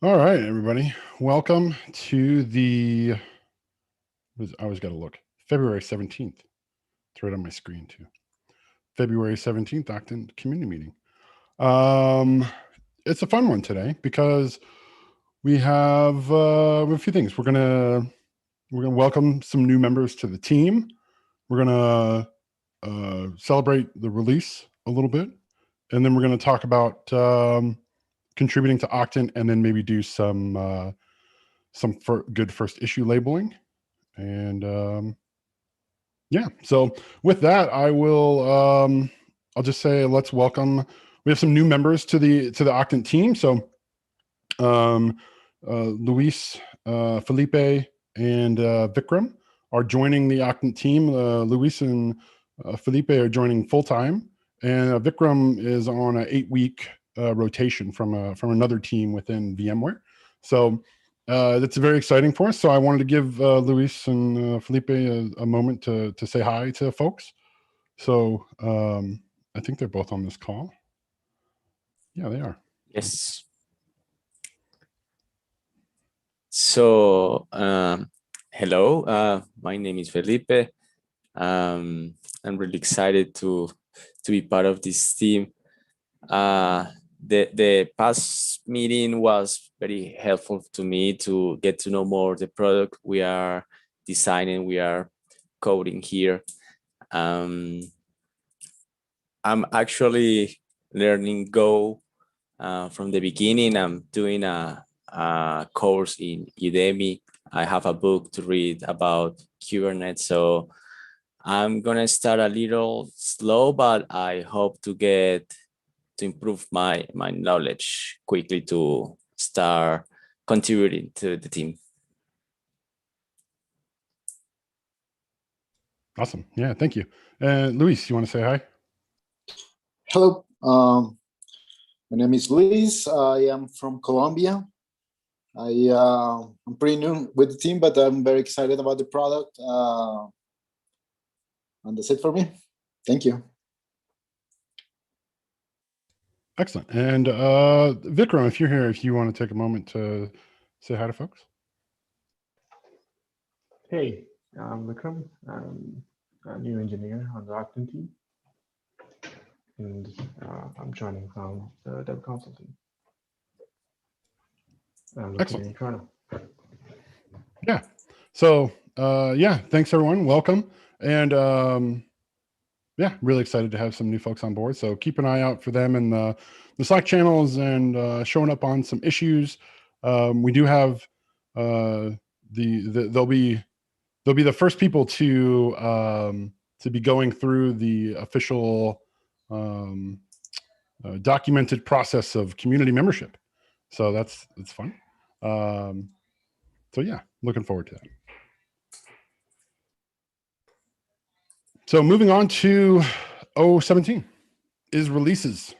All right, everybody. Welcome to the, I always got to look, February 17th. It's right on my screen too. February 17th, Octant community meeting. It's a fun one today because we have a few things. We're gonna welcome some new members to the team. We're gonna celebrate the release a little bit, and then we're gonna talk about contributing to Octant, and then maybe do some good first issue labeling. And yeah, so with that, I'll just say let's welcome. We have some new members to the Octant team. So um, Luis, Felipe, and Vikram are joining the Octant team. Luis and Felipe are joining full time, and Vikram is on an 8-week rotation from another team within VMware. So that's very exciting for us. So I wanted to give Luis and Felipe a moment to say hi to folks. So I think they're both on this call. Yeah, they are. Yes. So, hello, my name is Felipe. I'm really excited to be part of this team. The past meeting was very helpful to me to get to know more the product we are designing, we are coding here. I'm actually learning Go from the beginning. I'm doing a course in Udemy. I have a book to read about Kubernetes, so I'm gonna start a little slow, but I hope to improve my knowledge quickly to start contributing to the team. Awesome. Yeah, thank you. Luis, you want to say hi? Hello, my name is Luis. I am from Colombia. I'm pretty new with the team, but I'm very excited about the product. And that's it for me. Thank you. Excellent. And Vikram, if you're here, if you want to take a moment to say hi to folks. Hey, I'm Vikram. I'm a new engineer on the Octant team, and I'm joining from the dev consulting. I'm located in Toronto. Yeah. So yeah, thanks everyone. Welcome. And yeah, really excited to have some new folks on board. So keep an eye out for them in the Slack channels and showing up on some issues. We do have they'll be the first people to be going through the official documented process of community membership. So that's fun. So yeah, looking forward to that. So moving on to 017 is releases.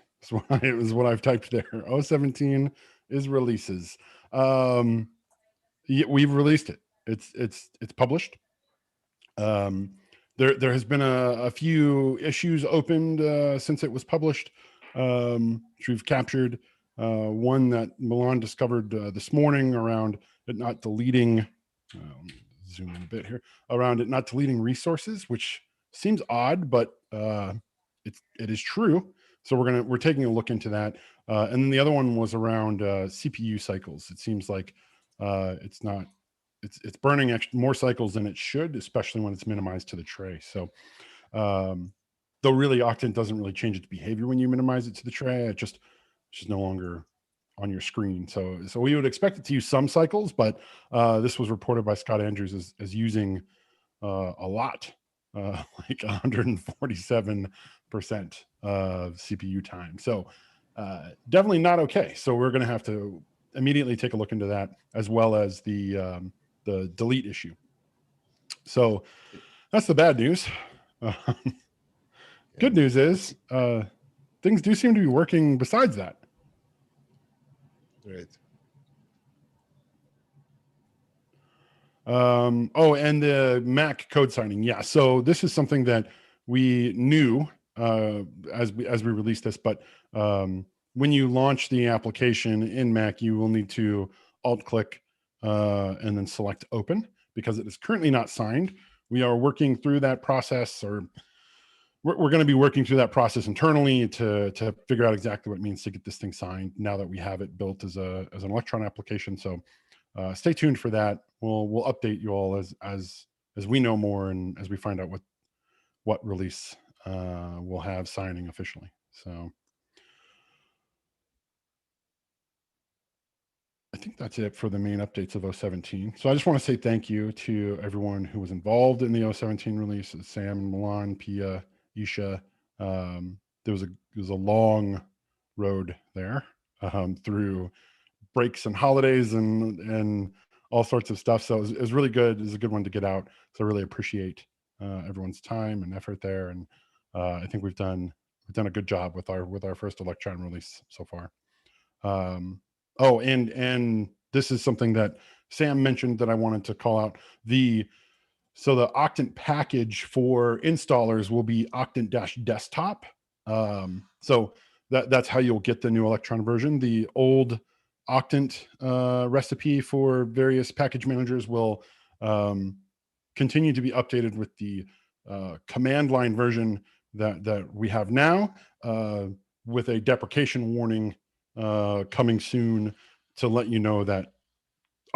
It was what I've typed there. 017 is releases. We've released it. It's published. There has been a few issues opened since it was published, which we've captured. One that Milan discovered this morning around it not deleting. Zoom in a bit here around it not deleting resources, which seems odd, but it is true. So we're taking a look into that. And then the other one was around CPU cycles. It seems like it's burning more cycles than it should, especially when it's minimized to the tray. So though really Octant doesn't really change its behavior when you minimize it to the tray, it's just no longer on your screen. So we would expect it to use some cycles, but this was reported by Scott Andrews as using a lot, like 147% of CPU time. So definitely not okay. So we're going to have to immediately take a look into that, as well as the delete issue. So that's the bad news. Good news is things do seem to be working besides that. Great. And the Mac code signing. Yeah. So this is something that we knew as we released this, but when you launch the application in Mac, you will need to alt-click and then select Open because it is currently not signed. We are working through that process, or we're going to be working through that process internally to figure out exactly what it means to get this thing signed now that we have it built as an Electron application. So stay tuned for that. We'll update you all as we know more and as we find out what release we'll have signing officially. So I think that's it for the main updates of 017. So I just want to say thank you to everyone who was involved in the 017 release: Sam, Milan, Pia, Isha. There was a long road there through breaks and holidays and all sorts of stuff. So it was really good. It was a good one to get out. So I really appreciate everyone's time and effort there. And I think we've done a good job with our first Electron release so far. Oh, and this is something that Sam mentioned that I wanted to call out. So the Octant package for installers will be Octant-desktop. So that's how you'll get the new Electron version. The old Octant recipe for various package managers will continue to be updated with the command line version that we have now, with a deprecation warning coming soon to let you know that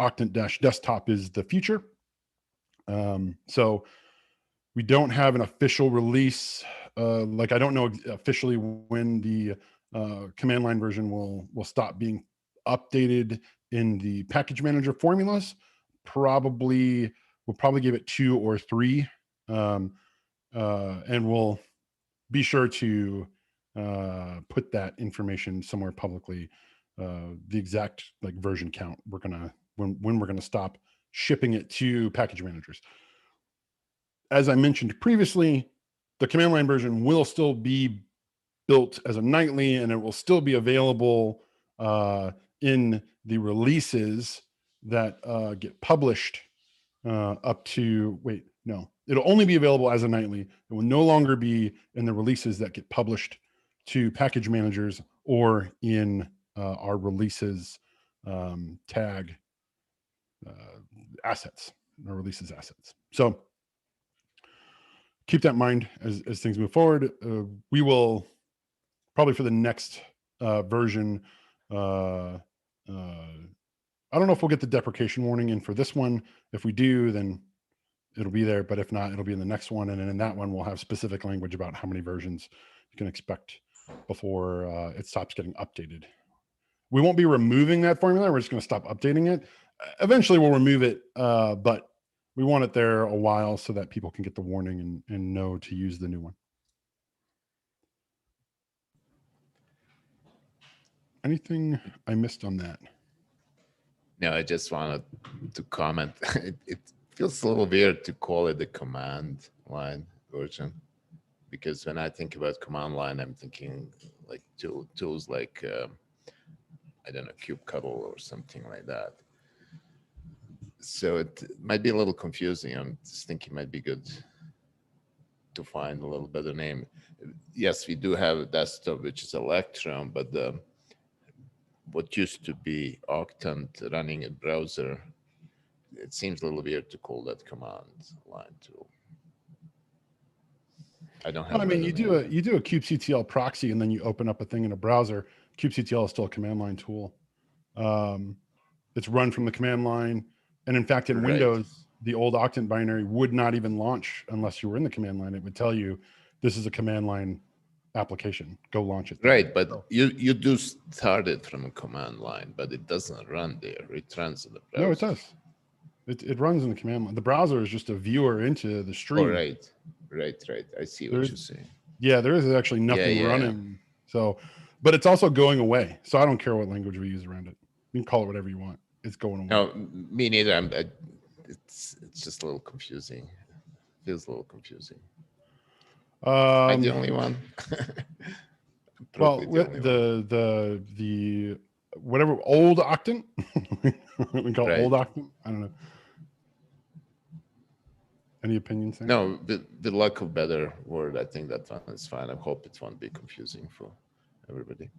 Octant-desktop is the future. So we don't have an official release. Like I don't know officially when the command line version will stop being updated in the package manager formulas. We'll probably give it 2 or 3, and we'll be sure to put that information somewhere publicly, the exact like version count when we're gonna stop shipping it to package managers. As I mentioned previously, the command line version will still be built as a nightly, and it will still be available in the releases that get published up to, it'll only be available as a nightly. It will no longer be in the releases that get published to package managers or in our releases tag assets, our releases assets. So keep that in mind as things move forward. We will probably for the next version, I don't know if we'll get the deprecation warning in for this one. If we do, then it'll be there, but if not, it'll be in the next one. And then in that one, we'll have specific language about how many versions you can expect before it stops getting updated. We won't be removing that formula. We're just going to stop updating it. Eventually we'll remove it, but we want it there a while so that people can get the warning and know to use the new one. Anything I missed on that? No, I just wanted to comment. It feels a little weird to call it the command line version, because when I think about command line, I'm thinking like tools like, I don't know, kubectl or something like that. So it might be a little confusing. I'm just thinking it might be good to find a little better name. Yes, we do have a desktop, which is Electron, but what used to be Octant running a browser, it seems a little weird to call that command line tool. I don't have. I mean, you do a kubectl proxy, and then you open up a thing in a browser. kubectl is still a command line tool. It's run from the command line, and in fact, in Windows, the old Octant binary would not even launch unless you were in the command line. It would tell you this is a command line application. Go launch it. Right, but you do start it from a command line, but it doesn't run there. It runs in the browser. No, it does. It runs in the command line. The browser is just a viewer into the stream. Oh, right. I see what you're saying. Yeah, there is actually nothing running. So, but it's also going away. So I don't care what language we use around it. You can call it whatever you want. It's going away. No, me neither. It's just a little confusing. Feels a little confusing. I'm the only one. Well, the whatever old Octant, we call it old Octant. I don't know. Any opinions? Sam? No, the lack of better word, I think that one is fine. I hope it won't be confusing for everybody.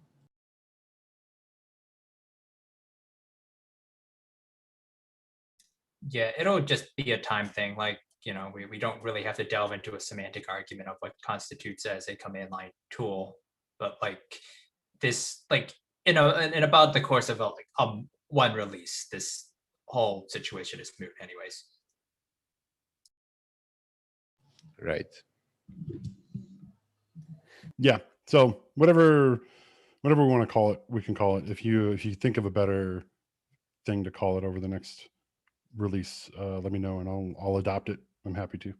Yeah, it'll just be a time thing. Like, you know, we don't really have to delve into a semantic argument of what constitutes as a command line tool. But like this, like, you know, in about the course of one release, this whole situation is moot anyways. Right. Yeah. So whatever we want to call it, we can call it. If you think of a better thing to call it over the next release, let me know and I'll adopt it. I'm happy to.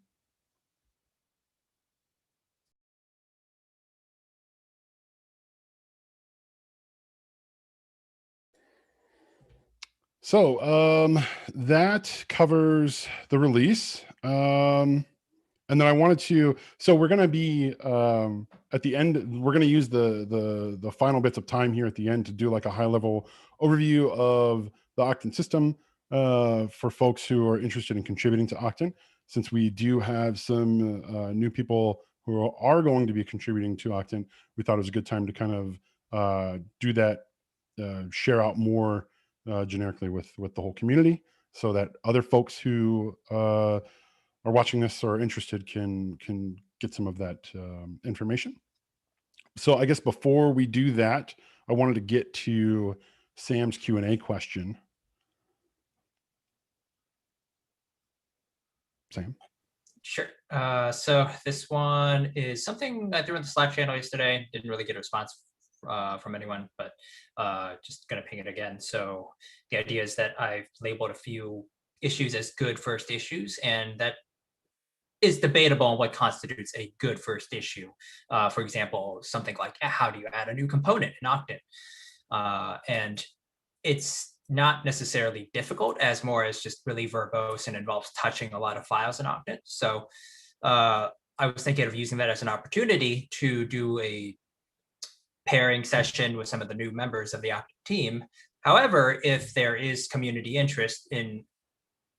So that covers the release. And then I wanted to, so we're going to be at the end, we're going to use the final bits of time here at the end to do like a high level overview of the Octant system for folks who are interested in contributing to Octant. Since we do have some new people who are going to be contributing to Octant, we thought it was a good time to kind of do that, share out more generically with the whole community so that other folks who are watching this or interested can get some of that information. So I guess before we do that, I wanted to get to Sam's Q&A question. Sam? Sure. So this one is something I threw in the Slack channel yesterday. Didn't really get a response from anyone, but just gonna ping it again. So the idea is that I've labeled a few issues as good first issues, and that is debatable on what constitutes a good first issue. For example, something like how do you add a new component in Octant? And it's not necessarily difficult as more as just really verbose and involves touching a lot of files in Octant. So I was thinking of using that as an opportunity to do a pairing session with some of the new members of the Octant team. However, if there is community interest in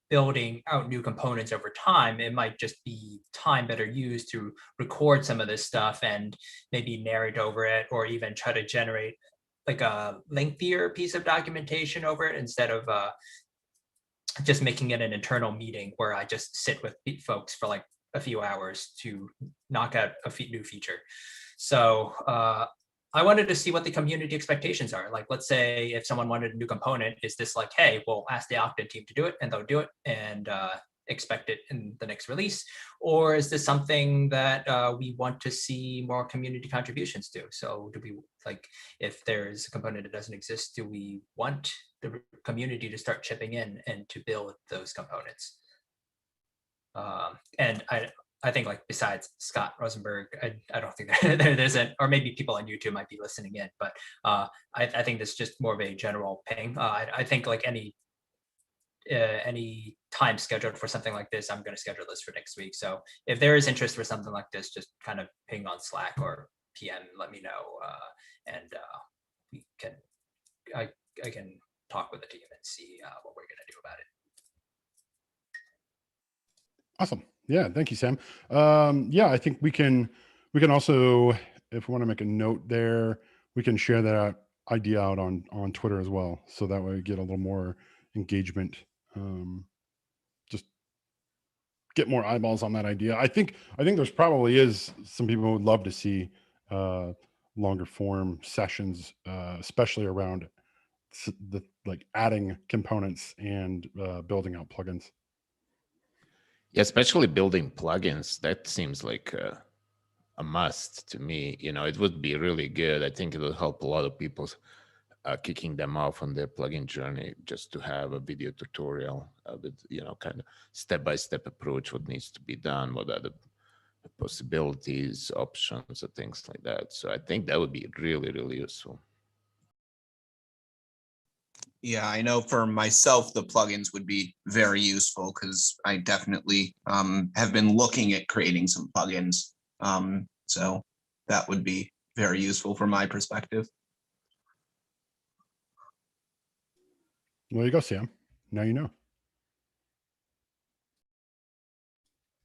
building out new components over time, it might just be time better used to record some of this stuff and maybe narrate over it, or even try to generate like a lengthier piece of documentation over it instead of just making it an internal meeting where I just sit with folks for like a few hours to knock out a new feature. So I wanted to see what the community expectations are. Like, let's say if someone wanted a new component, is this like, hey, we'll ask the Octant team to do it and they'll do it and expect it in the next release? Or is this something that we want to see more community contributions to? So do we, like, if there's a component that doesn't exist, do we want the community to start chipping in and to build those components? And I think, like, besides Scott Rosenberg, I don't think there's or maybe people on YouTube might be listening in, but I think this is just more of a general ping. I think like any time scheduled for something like this, I'm going to schedule this for next week. So if there is interest for something like this, just kind of ping on Slack or PM, let me know, and we can I can talk with the team and see what we're going to do about it. Awesome. Yeah, thank you, Sam. Yeah, I think we can also, if we want to make a note there, we can share that idea out on Twitter as well. So that way we get a little more engagement. Just get more eyeballs on that idea. I think there's probably is some people who would love to see longer form sessions, especially around the like adding components and building out plugins. Yeah, especially building plugins. That seems like a must to me. You know, it would be really good. I think it will help a lot of people kicking them off on their plugin journey, just to have a video tutorial with, you know, kind of step-by-step approach, what needs to be done, what are the possibilities, options, and things like that. So I think that would be really, really useful. Yeah, I know for myself, the plugins would be very useful because I definitely have been looking at creating some plugins. So that would be very useful from my perspective. Well, you go, Sam. Now you know.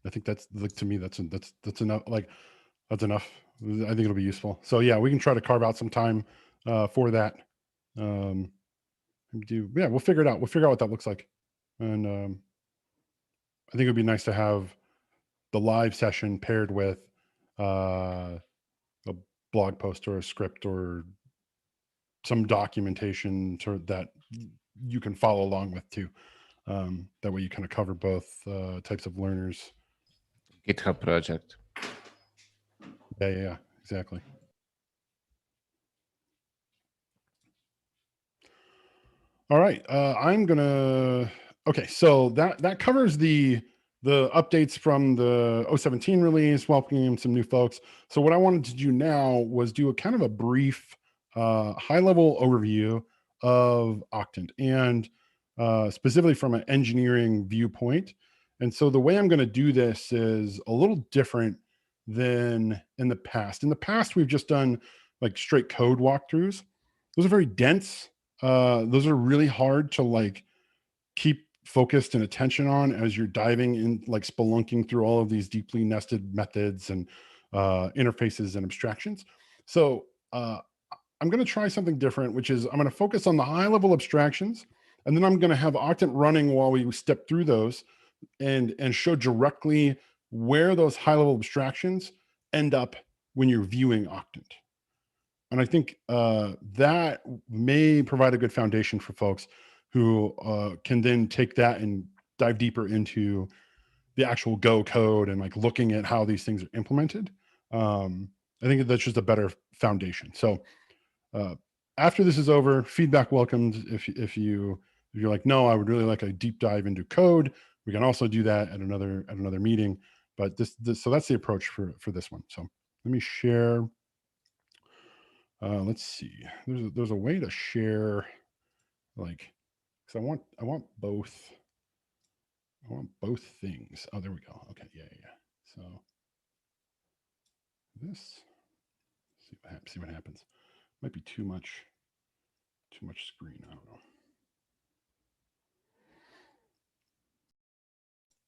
I think that's, like, to me, that's enough. Like, that's enough. I think it'll be useful. So yeah, we can try to carve out some time for that. Yeah, we'll figure it out. We'll figure out what that looks like, and I think it'd be nice to have the live session paired with a blog post or a script or some documentation that you can follow along with too. That way you kind of cover both types of learners. GitHub project. Yeah, exactly. All right, I'm gonna. Okay, so that covers the updates from the 017 release, welcoming some new folks. So what I wanted to do now was do a kind of a brief, high-level overview of Octant, and specifically from an engineering viewpoint. And so the way I'm going to do this is a little different than in the past. In the past, we've just done like straight code walkthroughs. Those are very dense. Those are really hard to like keep focused and attention on as you're diving in, like spelunking through all of these deeply nested methods and interfaces and abstractions. So I'm going to try something different, which is I'm going to focus on the high level abstractions, and then I'm going to have Octant running while we step through those and show directly where those high level abstractions end up when you're viewing Octant. And I think that may provide a good foundation for folks who can then take that and dive deeper into the actual Go code and like looking at how these things are implemented. I think that's just a better foundation. So after this is over, feedback welcomed. If you're like, no, I would really like a deep dive into code, we can also do that at another meeting. But so that's the approach for this one. So let me share. Let's see. There's a way to share, like, because I want both. I want both things. Oh, there we go. Okay, yeah. So this. See what happens. Might be too much screen. I don't know.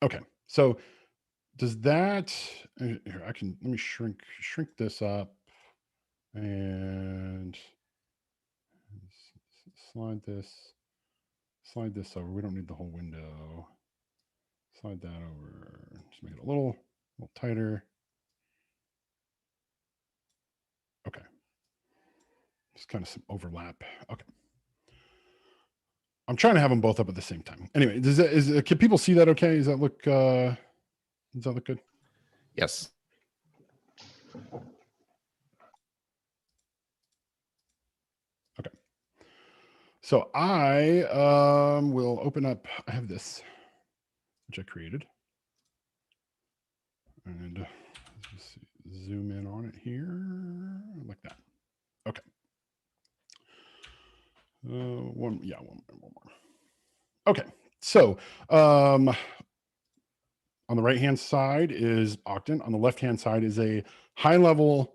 Okay, so does that? Here, let me shrink this up and slide this over. We don't need the whole window. Slide that over. Just make it a little tighter. Okay. Just kind of some overlap. Okay. I'm trying to have them both up at the same time. Anyway, can people see that okay? Does that look good? Yes. Okay. So I will open up, I have this, which I created. And let's zoom in on it here, like that. Okay. One more. Okay, so on the right-hand side is Octant. On the left-hand side is a high-level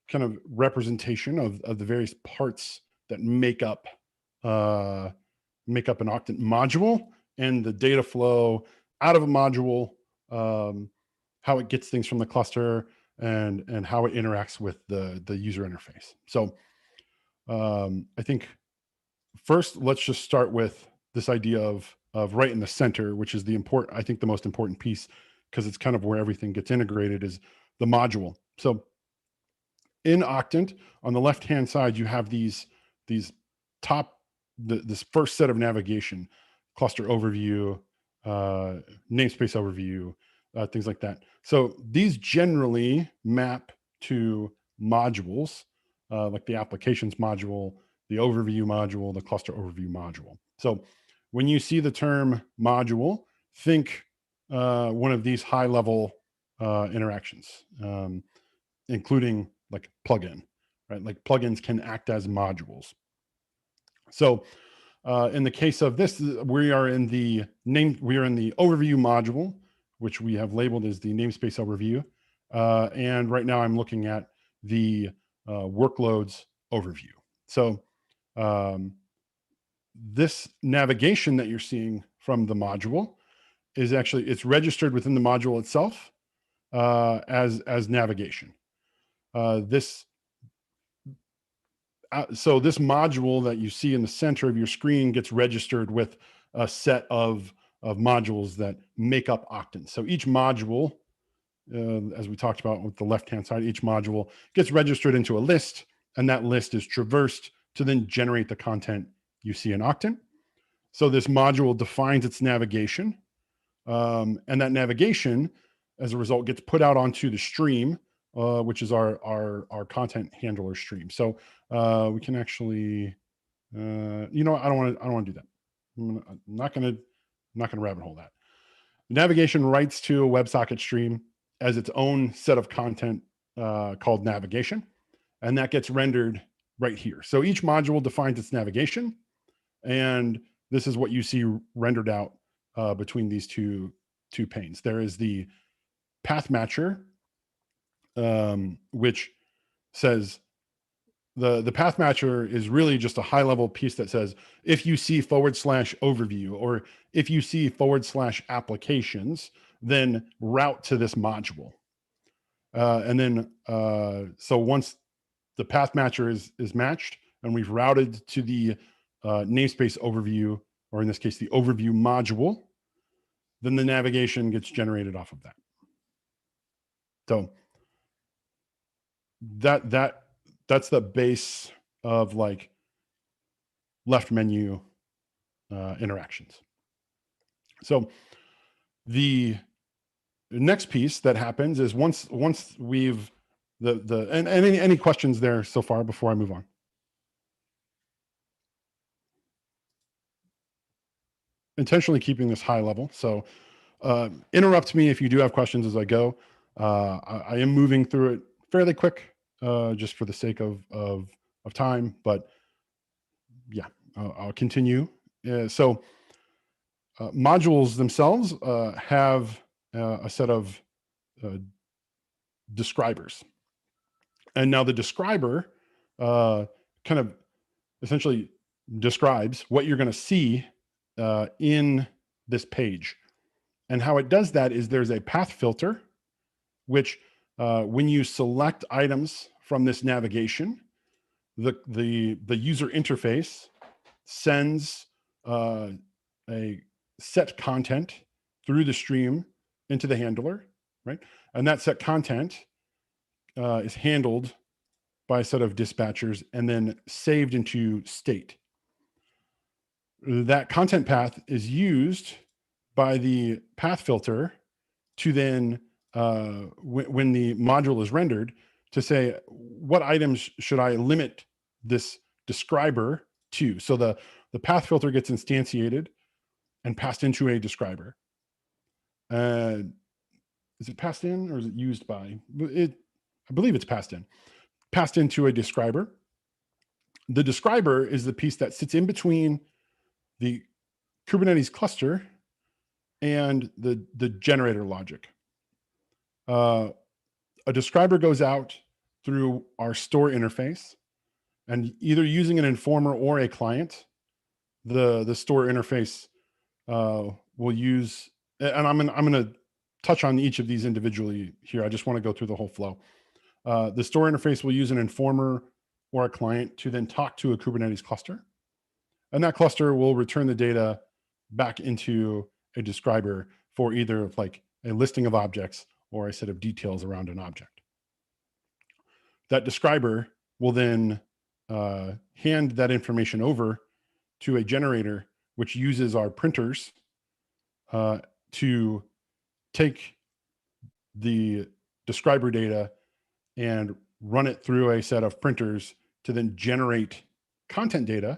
kind of representation of the various parts that make up an Octant module and the data flow out of a module, how it gets things from the cluster, and how it interacts with the user interface. So I think first, let's just start with this idea of right in the center, which is I think the most important piece, because it's kind of where everything gets integrated, is the module. So in Octant, on the left-hand side, you have these this first set of navigation, cluster overview, namespace overview, things like that. So these generally map to modules, like the applications module, the overview module, the cluster overview module. So when you see the term module, think one of these high-level interactions, including like plugin, right? Like plugins can act as modules. So in the case of this, we are in the overview module, which we have labeled as the namespace overview. And right now I'm looking at the workloads overview. So this navigation that you're seeing from the module is actually, it's registered within the module itself as navigation. So this module that you see in the center of your screen gets registered with a set of of modules that make up Octant. So each module, as we talked about with the left-hand side, each module gets registered into a list, and that list is traversed to then generate the content you see in Octant. So this module defines its navigation, and that navigation, as a result, gets put out onto the stream, which is our content handler stream. So we can actually, you know, I don't want to do that. I'm not going to rabbit hole that. Navigation writes to a WebSocket stream as its own set of content called navigation, and that gets rendered right here. So each module defines its navigation, and this is what you see rendered out between these two panes. There is the Pathmatcher, which says the Pathmatcher is really just a high-level piece that says, if you see / overview, or if you see / applications, then route to this module. And then, so once the Pathmatcher is matched and we've routed to the namespace overview, or in this case, the overview module, then the navigation gets generated off of that. So that's the base of like left menu interactions. So the next piece that happens is once we've and any questions there so far before I move on? Intentionally keeping this high level. So interrupt me if you do have questions as I go. I am moving through it fairly quick, just for the sake of time, but yeah, I'll continue. So modules themselves have a set of describers. And now the describer kind of essentially describes what you're going to see in this page. And how it does that is there's a path filter, which when you select items from this navigation, the user interface sends a set content through the stream into the handler, right? And that set content is handled by a set of dispatchers and then saved into state. That content path is used by the path filter to then, when the module is rendered, to say, what items should I limit this describer to? So the path filter gets instantiated and passed into a describer. Is it passed in or is it used by? I believe it's passed into a describer. The describer is the piece that sits in between the Kubernetes cluster and the generator logic. A describer goes out through our store interface, and either using an informer or a client, the store interface will use, and I'm going to touch on each of these individually here. I just want to go through the whole flow. The store interface will use an informer or a client to then talk to a Kubernetes cluster. And that cluster will return the data back into a describer for either like a listing of objects or a set of details around an object. That describer will then hand that information over to a generator, which uses our printers to take the describer data and run it through a set of printers to then generate content data,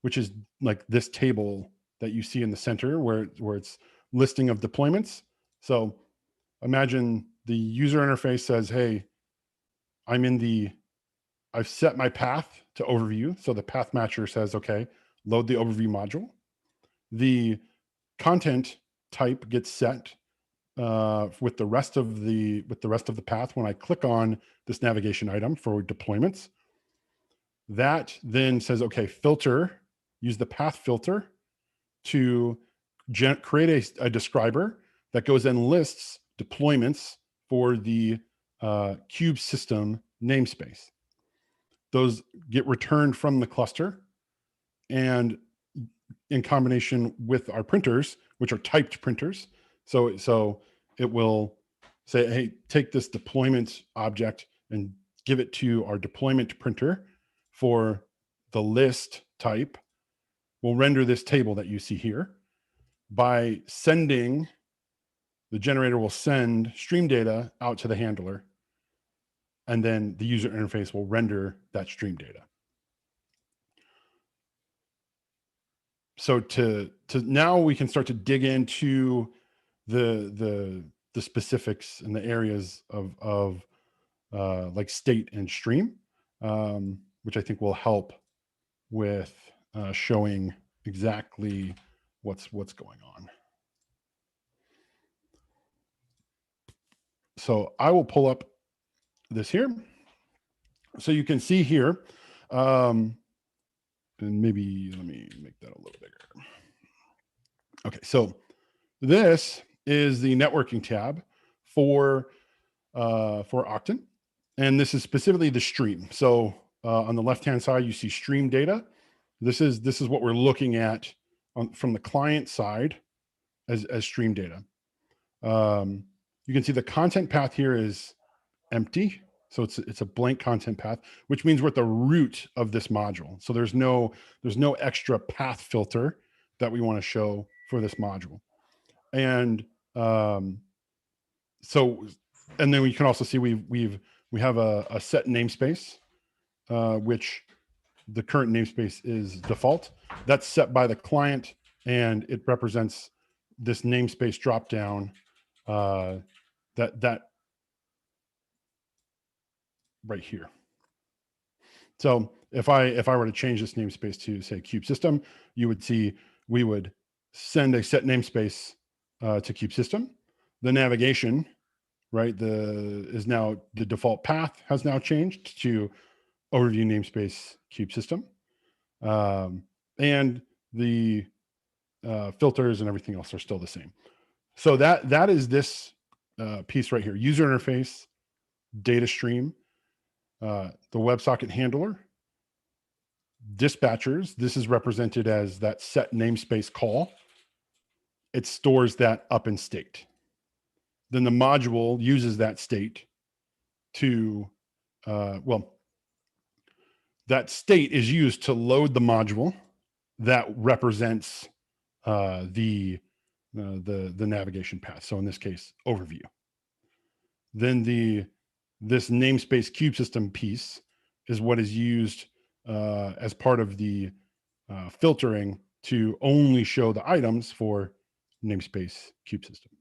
which is like this table that you see in the center where it's listing of deployments. So imagine the user interface says, hey, I've set my path to overview. So the Pathmatcher says, okay, load the overview module. The content type gets set with the rest of the path when I click on this navigation item for deployments. That then says, okay, filter, use the path filter to create a describer that goes and lists deployments for the Cube system namespace. Those get returned from the cluster, and in combination with our printers, which are typed printers. So it will say, hey, take this deployment object and give it to our deployment printer for the list type. We'll render this table that you see here. By sending, the generator will send stream data out to the handler, and then the user interface will render that stream data. So to now we can start to dig into the specifics and the areas of like state and stream, which I think will help with showing exactly what's going on. So I will pull up this here. So you can see here, and maybe let me make that a little bigger. Okay, so this is the networking tab for Octant, and this is specifically the stream. So on the left-hand side, you see stream data. This is what we're looking at from the client side as stream data. You can see the content path here is empty. So it's a blank content path, which means we're at the root of this module. So there's no extra path filter that we want to show for this module. And and then we can also see we have a set namespace, which the current namespace is default. That's set by the client, and it represents this namespace dropdown that right here. So if I were to change this namespace to say Cube System, you would see we would send a set namespace to Cube System. The navigation, right, is now the default path has now changed to overview namespace Cube System, and the filters and everything else are still the same. So that is this piece right here: user interface, data stream, the WebSocket handler, dispatchers. This is represented as that set namespace call. It stores that up in state. Then the module uses that state to, that state is used to load the module that represents the navigation path. So in this case, overview. Then this namespace Cube System piece is what is used as part of the filtering to only show the items for namespace Cube System.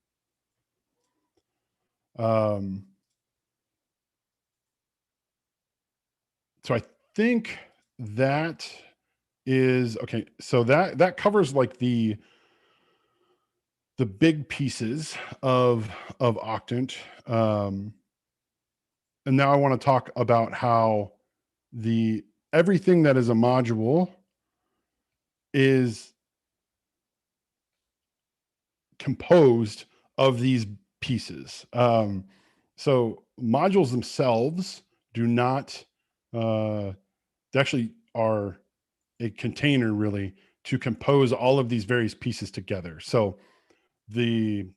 So I think that is okay. So that covers like the big pieces of Octant. And now I want to talk about how everything that is a module is composed of these pieces. So modules themselves do not, they actually are a container really to compose all of these various pieces together. So when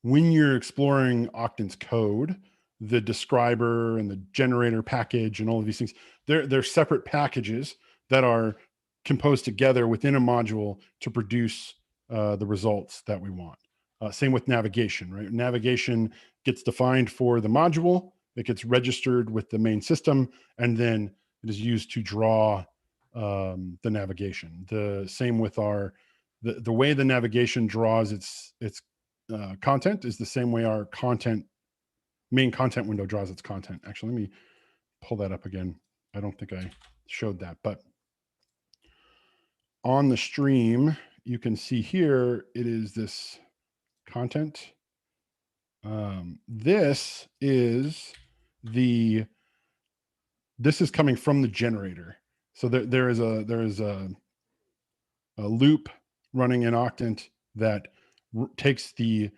you're exploring Octant's code, the describer and the generator package and all of these things, they're separate packages that are composed together within a module to produce the results that we want. Same with navigation, right? Navigation gets defined for the module, it gets registered with the main system, and then it is used to draw the navigation. The same with the way the navigation draws its content is the same way our main content window draws its content. Actually, let me pull that up again. I don't think I showed that, but on the stream, you can see here, it is this content. This is coming from the generator. So there is a loop running in Octant that takes the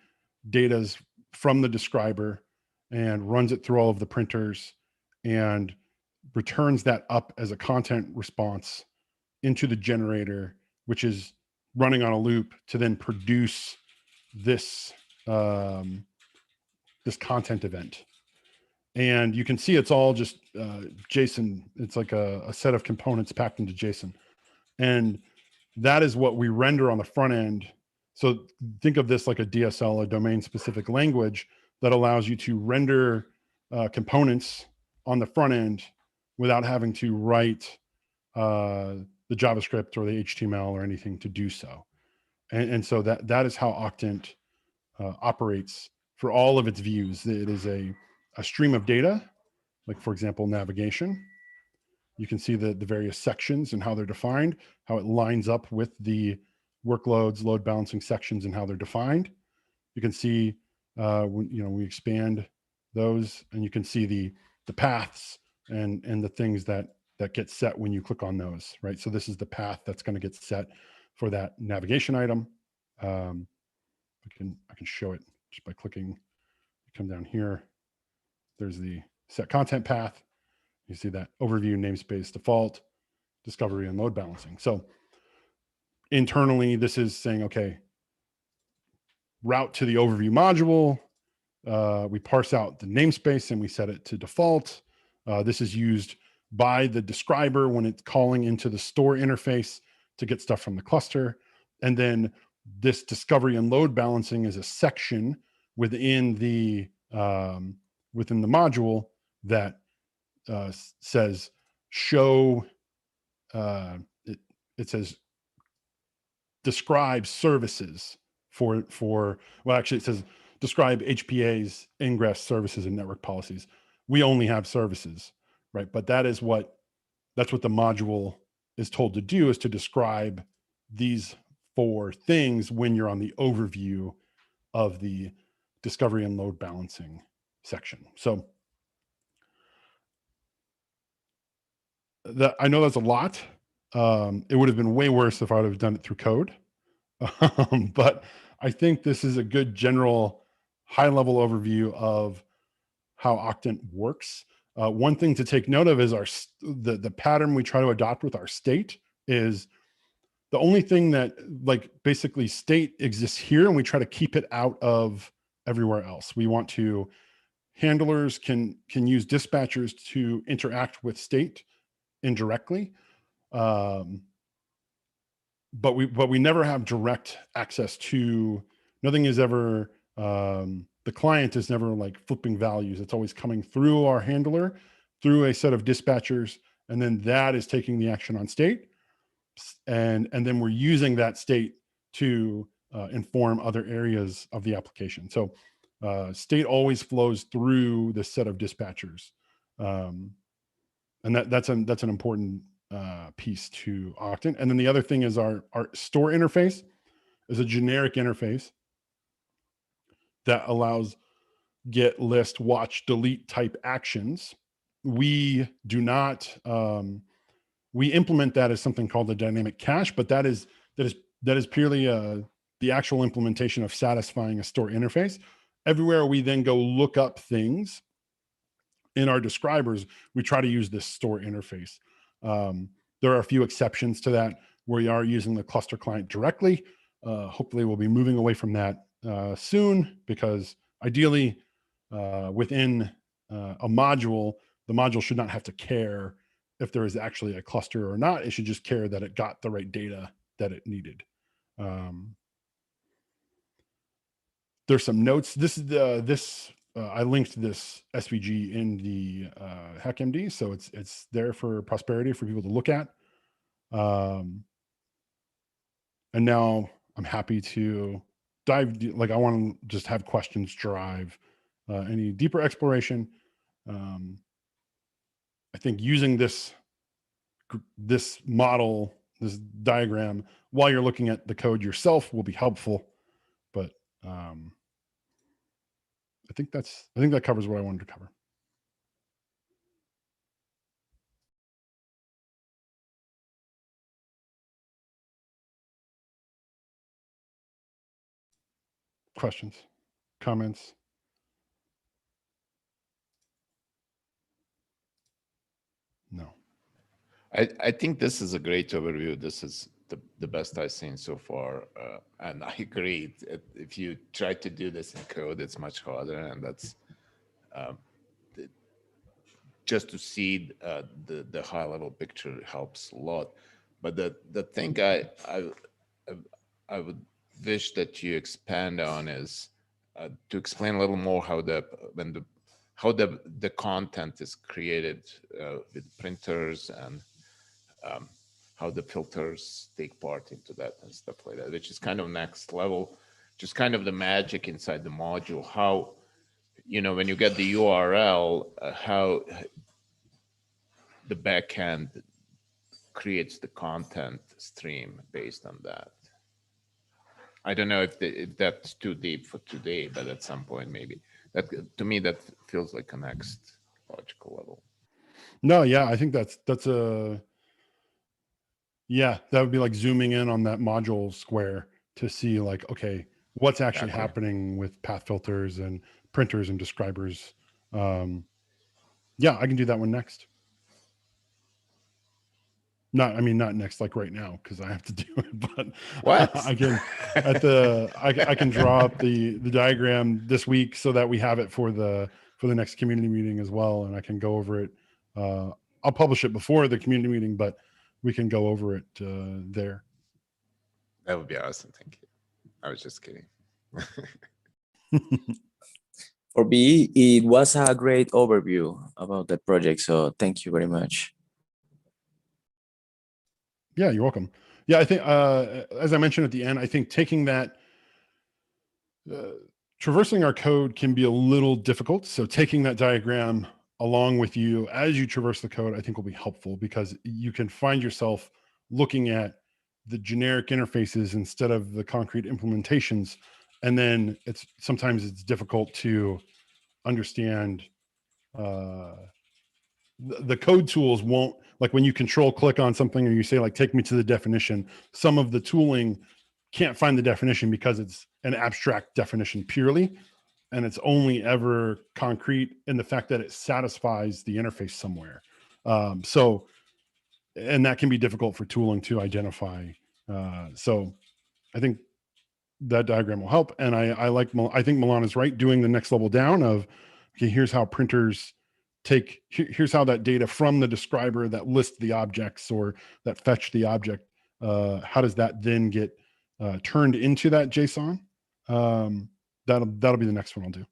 data from the describer and runs it through all of the printers and returns that up as a content response into the generator, which is running on a loop to then produce this this content event. And you can see it's all just JSON. It's like a set of components packed into JSON. And that is what we render on the front end. So think of this like a DSL, a domain specific language that allows you to render components on the front end without having to write the JavaScript or the HTML or anything to do so. And so that is how Octant operates for all of its views. It is a stream of data, like for example, navigation. You can see the various sections and how they're defined, how it lines up with the workloads, load balancing sections and how they're defined. You can see when we expand those, and you can see the paths and the things that get set when you click on those, right? So this is the path that's going to get set for that navigation item. I can show it just by clicking. You come down here. There's the set content path. You see that overview, namespace, default, discovery, and load balancing. So internally, this is saying, okay, route to the overview module. We parse out the namespace and we set it to default. This is used by the describer when it's calling into the store interface to get stuff from the cluster. And then this discovery and load balancing is a section within the module that says show, it says describe services for well, actually it says describe HPA's ingress services and network policies. We only have services, right? But that's what the module is told to do, is to describe these 4 things when you're on the overview of the discovery and load balancing section. So I know that's a lot. It would have been way worse if I would have done it through code. But I think this is a good general high-level overview of how Octant works. One thing to take note of is the pattern we try to adopt with our state is the only thing that, like, basically state exists here, and we try to keep it out of everywhere else. We want to, handlers can use dispatchers to interact with state indirectly. But we never have direct access to, nothing is ever, the client is never like flipping values. It's always coming through our handler, through a set of dispatchers, and then that is taking the action on state. And then we're using that state to inform other areas of the application. So state always flows through this set of dispatchers. And that's an important piece to Octant. And then the other thing is our store interface is a generic interface that allows get, list, watch, delete type actions. We do not, we implement that as something called the dynamic cache, but that is purely the actual implementation of satisfying a store interface. Everywhere we then go look up things in our describers, we try to use this store interface. There are a few exceptions to that where we are using the cluster client directly. Hopefully we'll be moving away from that soon, because ideally within a module, the module should not have to care if there is actually a cluster or not. It should just care that it got the right data that it needed. There's some notes. This is I linked this SVG in the HackMD, so it's there for prosperity for people to look at. And now I'm happy to dive, like I want to just have questions drive any deeper exploration. I think using this model, this diagram, while you're looking at the code yourself will be helpful. But I think that covers what I wanted to cover. Questions, comments? No. I think this is a great overview. This is the best I've seen so far. And I agree. If you try to do this in code, it's much harder, and that's just to see the high level picture helps a lot. But the thing I would wish that you expand on is to explain a little more how the content is created with printers, and how the filters take part into that and stuff like that, which is kind of next level, just kind of the magic inside the module. How, when you get the URL, how the backend creates the content stream based on that. I don't know if that's too deep for today, but at some point maybe. That, to me, that feels like a next logical level. No, yeah, I think that's a, yeah, that would be like zooming in on that module square to see like, okay, what's actually Exactly. happening with path filters and printers and describers. Yeah, I can do that one next. Not next, like right now, because I have to do it, but What? I can I can draw up the diagram this week so that we have it for the next community meeting as well, and I can go over it. I'll publish it before the community meeting, but we can go over it there. That would be awesome. Thank you. I was just kidding. For me, it was a great overview about the project. So thank you very much. Yeah, you're welcome. Yeah, I think as I mentioned at the end, I think taking that traversing our code can be a little difficult. So taking that diagram along with you as you traverse the code, I think will be helpful, because you can find yourself looking at the generic interfaces instead of the concrete implementations. And then sometimes it's difficult to understand the code tools won't, like when you control click on something or you say like, take me to the definition, some of the tooling can't find the definition because it's an abstract definition purely. And it's only ever concrete in the fact that it satisfies the interface somewhere. So, and that can be difficult for tooling to identify. So I think that diagram will help. And I think Milan is right, doing the next level down of, okay, here's how printers here's how that data from the describer that lists the objects or that fetch the object, how does that then get turned into that JSON? That'll be the next one I'll do.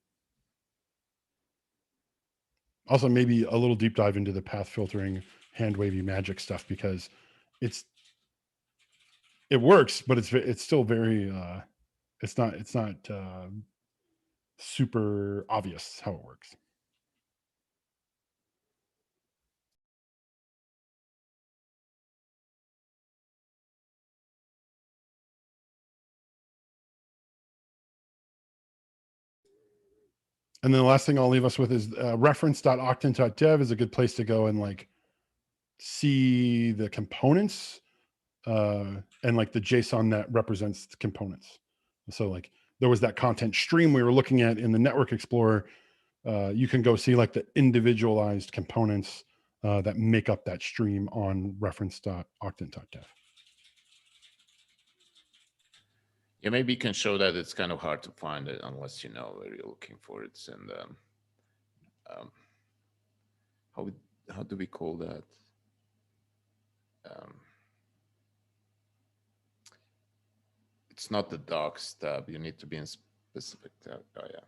Also, maybe a little deep dive into the path filtering, hand wavy magic stuff, because it works, but it's still very it's not super obvious how it works. And then the last thing I'll leave us with is reference.octant.dev is a good place to go and like see the components and like the JSON that represents the components. So like there was that content stream we were looking at in the Network Explorer. You can go see like the individualized components that make up that stream on reference.octant.dev. Yeah, maybe you can show that it's kind of hard to find it unless you know where you're looking for it. And how do we call that? It's not the docs tab. You need to be in specific tab. Oh yeah.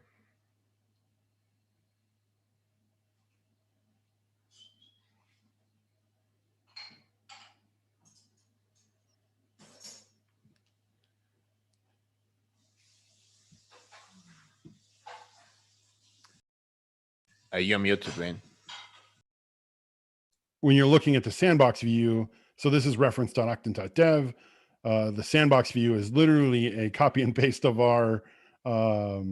You're muted, Wayne. When you're looking at the sandbox view, so this is reference.octant.dev. The sandbox view is literally a copy and paste of our I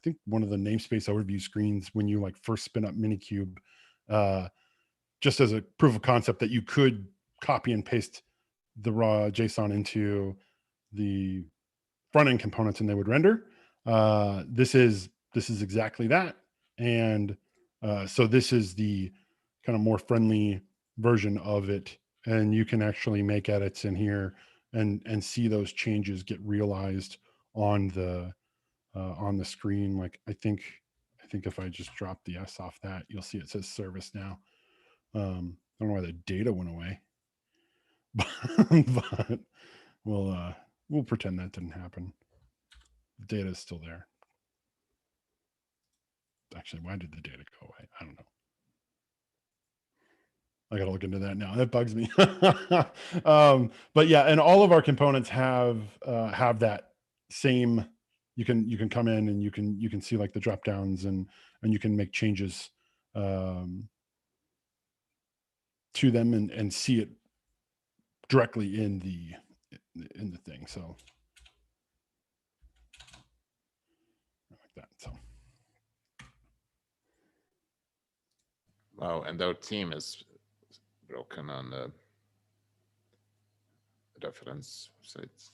think one of the namespace overview screens when you like first spin up Minikube, just as a proof of concept that you could copy and paste the raw JSON into the front end components and they would render. This is exactly that. And so this is the kind of more friendly version of it and you can actually make edits in here and see those changes get realized on the screen. Like I think if I just drop the S off that, you'll see it says service now. I don't know why the data went away, but we'll pretend that didn't happen. The data is still there. Actually, why did the data go away? I don't know. I gotta look into that now. That bugs me. But yeah, and all of our components have that same. You can come in and you can see like the drop downs and you can make changes to them and see it directly in the thing. So like that. So Wow, and our team is broken on the reference sites.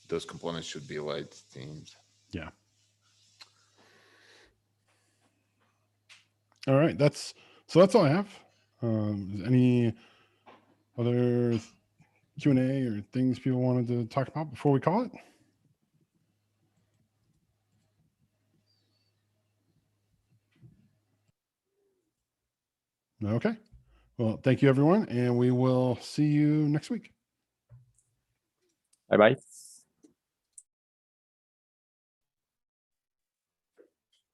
Those components should be light themed. yeah. All right, that's all I have. Any other Q&A or things people wanted to talk about before we call it? Okay. Well, thank you, everyone, and we will see you next week. Bye-bye.